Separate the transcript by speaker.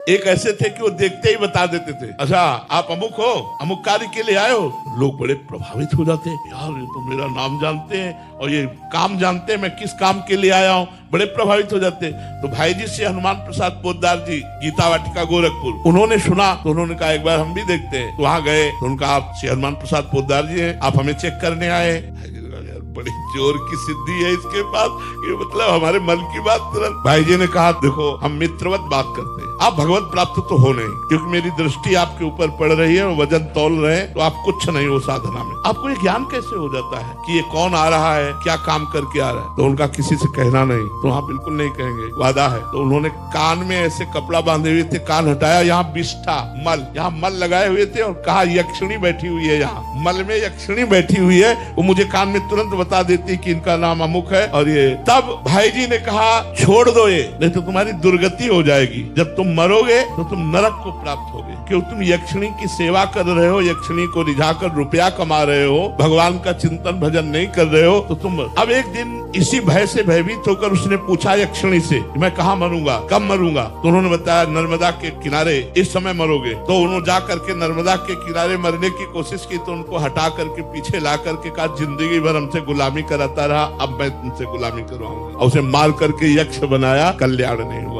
Speaker 1: एक ऐसे थे कि वो देखते ही बता देते थे, अच्छा आप अमुक हो, अमुक कार्य के लिए आए हो। लोग बड़े प्रभावित हो जाते, यार ये तो मेरा नाम जानते हैं और ये काम जानते हैं, मैं किस काम के लिए आया हूँ, बड़े प्रभावित हो जाते। तो भाई जी से हनुमान प्रसाद पोद्दार जी, गीता वाटिका गोरखपुर, उन्होंने सुना तो उन्होंने कहा एक बार हम भी देखते हैं। तो वहां गए तो उनका, आप श्री हनुमान प्रसाद पोद्दार जी हैं, आप हमें चेक करने आए। बड़ी जोर की सिद्धि है इसके पास, ये मतलब हमारे मन की बात तुरंत। भाई जी ने कहा देखो हम मित्रवत बात करते हैं, आप भगवत प्राप्त तो हो नहीं, क्योंकि मेरी दृष्टि आपके ऊपर पड़ रही है और वजन तौल रहे हैं, तो आप कुछ नहीं हो साधना में। आपको ये ज्ञान कैसे हो जाता है कि ये कौन आ रहा है, क्या काम करके आ रहा है? तो उनका किसी से कहना नहीं। तो हाँ बिल्कुल नहीं कहेंगे, वादा है। तो उन्होंने कान में ऐसे कपड़ा बांधे हुए थे, कान हटाया, यहाँ बिष्ठा मल, यहाँ मल लगाए हुए थे और कहा यक्षिणी बैठी हुई है, यहाँ मल में यक्षिणी बैठी हुई है, वो मुझे कान में तुरंत बता देती कि इनका नाम अमुक है और ये। तब भाई जी ने कहा छोड़ दो ये, नहीं तो तुम्हारी दुर्गति हो जाएगी, जब तुम मरोगे तो तुम नरक को प्राप्त होगे, क्योंकि तुम यक्षिणी की सेवा कर रहे हो, यक्षिणी को रिझाकर रुपया कमा रहे हो, भगवान का चिंतन भजन नहीं कर रहे हो, तो तुम। अब एक दिन इसी भय से भयभीत होकर उसने पूछा यक्षिणी से, मैं कहाँ मरूंगा, कब मरूंगा? तो उन्होंने बताया नर्मदा के किनारे इस समय मरोगे। तो उन्होंने जा करके नर्मदा के किनारे मरने की कोशिश की, तो उनको हटा करके पीछे ला करके कहा जिंदगी भर हमसे गुलामी कराता रहा, अब मैं तुमसे गुलामी करवाऊंगा। और उसे मार करके यक्ष बनाया, कल्याण नहीं हुआ।